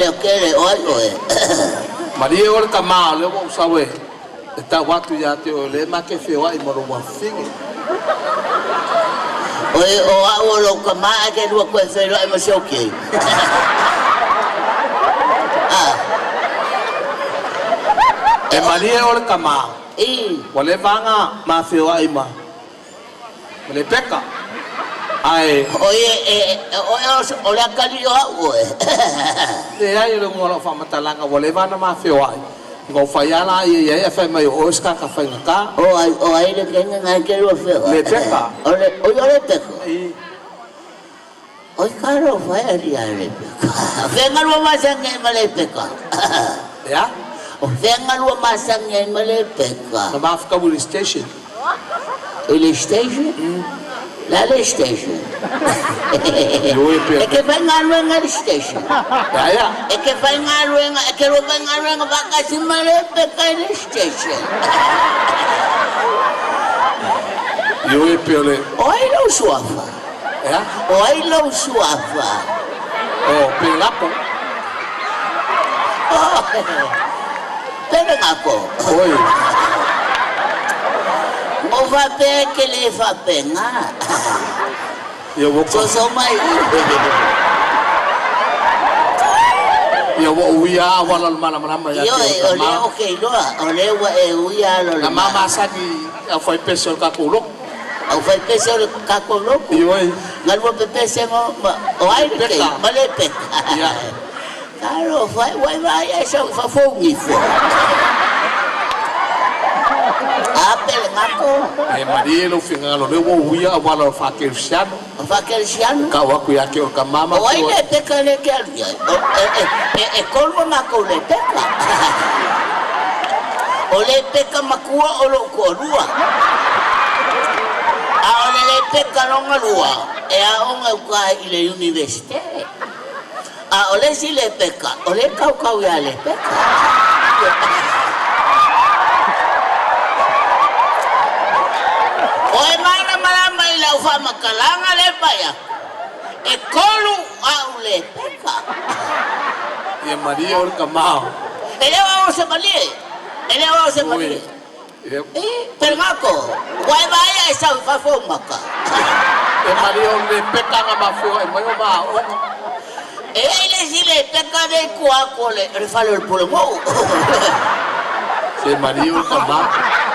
le quiere oye. Maria o ka ma le o sawe. Ta watu ya te o le ma ke feo ai moro wa fingi. Oye o lo ka ma ke lo ko feo ai mo se okay. E Maria o ka ma. Wale vanga ma feo ai ma. Le peka. Ai. Oye o la kali o. E ai le ngolo fa matalanga wale vana ma feo ai. Ngo fayala ye fa mai o ska ka fa ngaka. O ai le kenga ngai ke lo feo. Le peka. O le peka. O caro fa ari ale peka. Venga lo masang ngai male peka. Ya? Venga lo masang ngai male peka. Na Mafika Wili Station. Wili Station? La le station. E che venga a station. Ya. E che venga e che lo venga va a si male peka le station. Yo e pele. Oi lo suafa. Ya? Oi lo suafa. Oh, pelapo. Pele ngako. Oi. O va pe che le fa pena. Yo wo So mai. Yo wo uya wala mana ya. Yo ole okay lo. Ole wa uya lo. Na mama sadi foi pessoa ka kulo. Au fai pessoa ka kulo. Yo ngal wo pessoa mo o ai ke male peka. Ya. Claro, vai essa fa fogo fo. Apel ngako. E Maria lo finga lo wo uya wala fa kersiano. Fa kersiano. Ka wa ku ya ke o ka mama. O ai le peka le ke alia. E kolmo ngako le peka. O le peka makua o lo korua. A o le peka longa lua. E a onga ka ile universite. A o le si le peka. O le kau ya le peka. Oe mana malama ila ufa makalanga le paya. E kolu au le peka. E Maria o ka ma. Ele wa se malie. Ele wa se malie. Pero ngako, wai vai esa fa fo maka. E Maria o le peka nga ma feo e mai o ma o. Ele si le peka de kuako le refalo el pulmón. Se Maria o ka ma.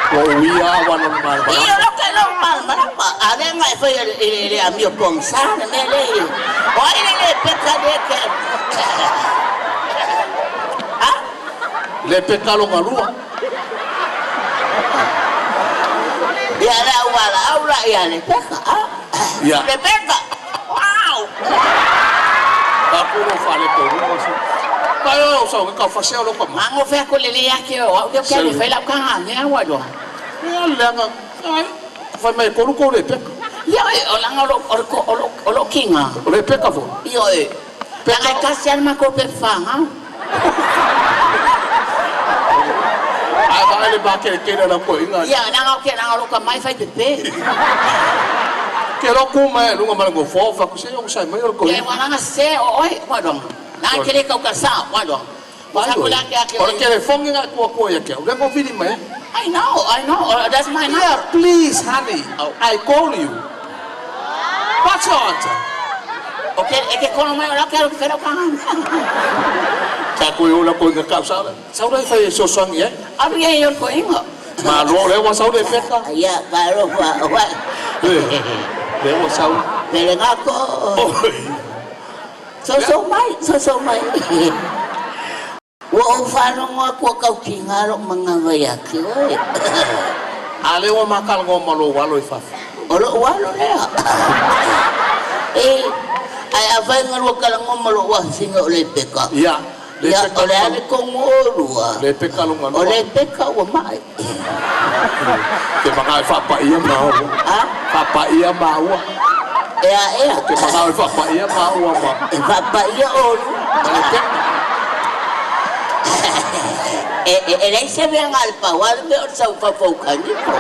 Wo uya wala mal. Iyo lo que lo mal marapa. Adenga fue el amigo Ponsana mele. Oye le peka de que. Le peka lo ngalua. Ya la wala aula ya le peka. Ya. Le peka. Wow. Aku lo fale ko lo so. Kayo so ka fa se lo ko ma. Mango fe ko le ya que o yo que le fe la kan ne wa do. Ya le nga. Ai. Fa mai ko ko le peka. Yo o la ngolo o lo kinga. Le peka fo. Yo peka kasi alma ko pe fanga. Ai ba le ba ke na ko inga. Ya na ngolo ka mai fa de pe. Ke lo ku mai lu ngama ngo fo fa ku se yo sai mai ko. Ya wana nga se oi wa do. Na kele ka ka sa wa do. Wa ko la ke. Ora ke le fongi nga ko ya ke. Le ko vidi mai. I know. That's my number. Yeah, please, honey. I call you. What's your answer? Okay, es que con mai ora quero que fero kan. Ta ko yo la ko nga ka sa. Sa ora fa so song ye. Abri yo ko ingo. Ma lo le wa sa le peka. Ya, paro wa. Le wa sa. Pero ngako. So mai. Wo fano ngo ko ka tingaro mga vayaki. Ale wa makal ngo malo walo fa. Olo walo le. Ay afay ngo ka ngo malo wa singo le peka. Ya. Ya ole ale ko ngolua. Le peka lo ngalo. Ole peka wa mai. Ke mga fa pa iya ma. Ha? Fa pa iya ma wa. Ya. Ke mga fa pa iya ma wa ma. Papa ya olu. Le peka. Ele se ve al pawal me or sa upapokan ni po.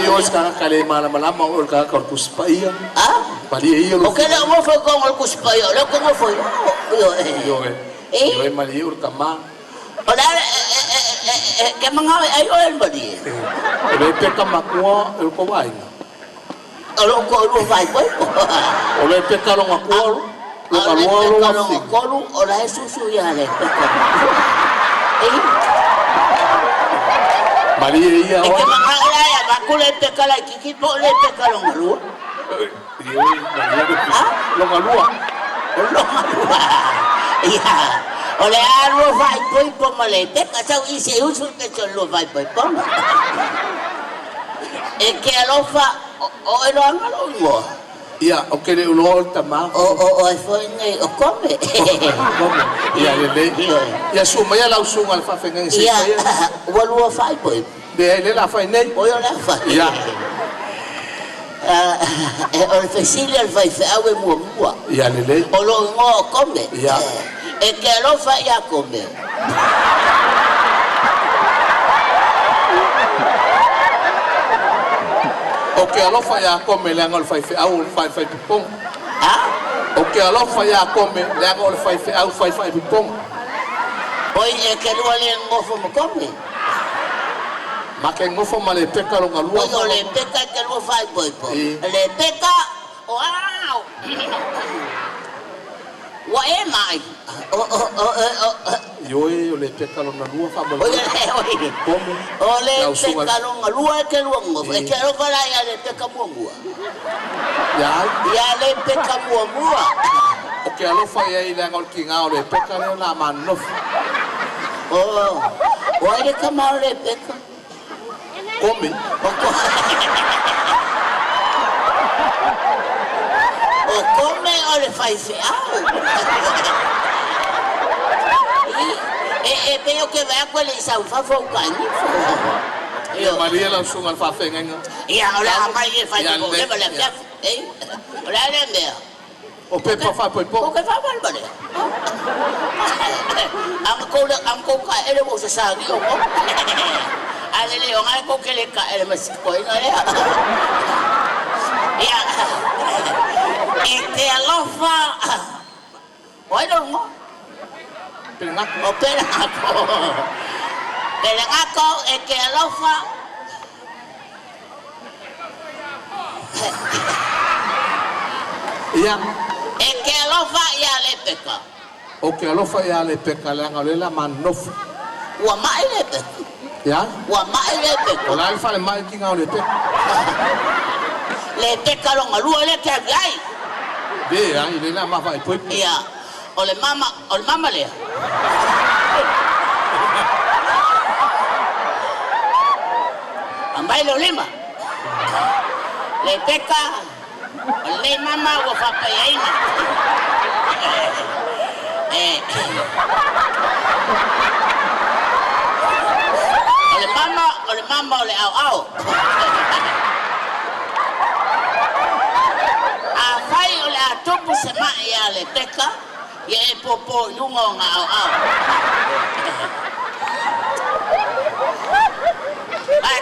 Yo sekarang kali malam-malam mau ka korpus pa iya. Ah? Pali iyo. Okay na mo fa ko al kuspayo. Lo ko mo fo. Yo mali ur kama. Ola ke mga ayo el badi. Ole pe kama ko el ko wai. Alo ko lu vai po. Ole pe ka lo ngako. Lo ngako ola susu ya le. Maria iya. Ke mga ya ba ko le pe kala kiki po le pe ka lo ngalu. Lo ngalua. Iya. Ole aro vai po malete ka isi usul ke lo vai po. Que alofa o ero angalo mo. Iya, oke le ulo tama. O foi nei o come. Iya le. Ya suma ya lau sunga al fa fenga ngi. Iya. Walu fai po. De le la fa nei. O yo la fa. Iya. O fesilia al fai fa awe mo. Iya le. O lo mo come. Iya. Que alofa ya come. Oke alofa ya come le angol fai au fai pipong. Ah? Oke alofa ya come le angol fai au fai pipong. Oi que lo le ngofo mo come. Make ngofo male peka lo ngalua. Oi le peka que lo fai po. Le peka wow. Wa e mai. Yo le peka lo ngalua fa mo. Ole peka lo ngalua que lo ngofo. Que lo fala ya le peka mo ngua. Ya le peka mo ngua. Oke alofa ya ile angol kinga le peka le la manof. Olha que mal le peka. Come. O come o le fai feao. Veo que va con el saufa focani. Maria la sunga al fa fenga. Ya ahora mai fai ko le bala fiaf. Olha le mea. O pepa fa po. O que fa mal bale. Ang ko ka ele mo sa sagi o ko. Ale le o ngai ko ke le ka ele mas ko ina ya. Ya. Que alofa. Oi no mo. Pelengako. O pelengako. Pelengako que alofa. Iya. Que alofa ya le peka. Oke alofa ya le peka le angol la manof. Wa mai le peka. Ya? Wa mai le peka. Ola al fa le mai kinga le peka. Le peka lo ngalu le que ai. Be ya ile la ma fa po. Ya. Ole mama le. Ambai lo lima. Le peka. Ole mama wa fa pa yaina. Ole mama ole au. Afai ole atopu sema ya le peka. Ye popo lungo ngau au.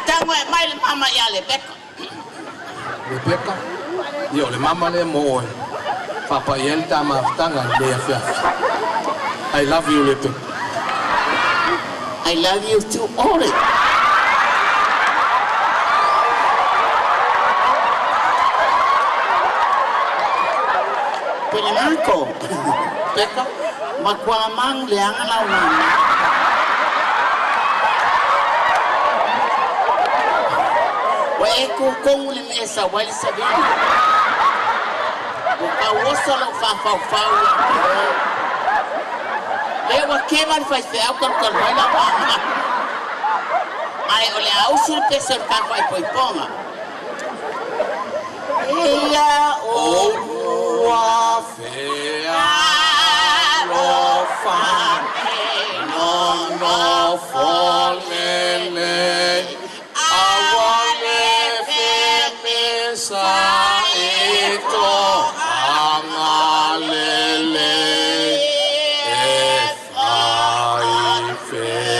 Tangwe mai le mama ya le peka. Le peka. Yo le mama le mo. Papa yel ta ma tanga le afia. I love you le peka. I love you too, Ole. Pelengako. Peka. Makwamang liang lawan. Wa eko kong limesa wali sabini. Wa kawosa lo fa. Lewa keman fai se au kan wala ba. Ai ole au sul peser ka fai ponga. Ia o wa Fea lo fa no folele awale fe mesa ito angalele fai fe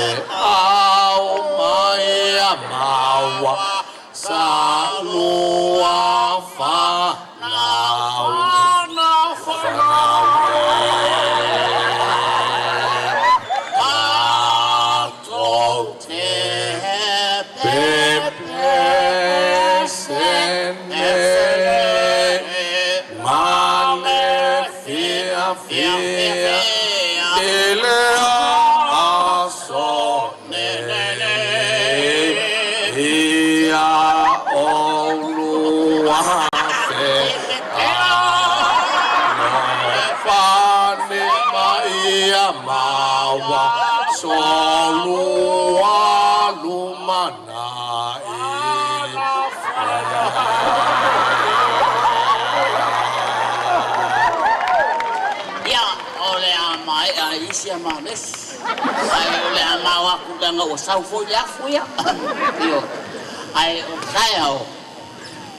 Isia mames. Ai ole amawa kudanga o saufo ya fuya. Io. Ai o kaya o.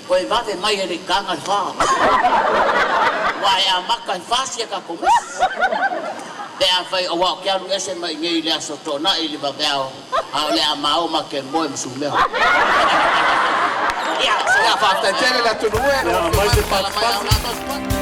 Koe vave mai ele kanga fa. Wai a maka fasia ka komes. Te a fai o wa kia lu ese mai ngei le asotona ili babao. A ole amao ma ke moe msumeo. Ya, fa tele la tunue. Ya, mais de papo.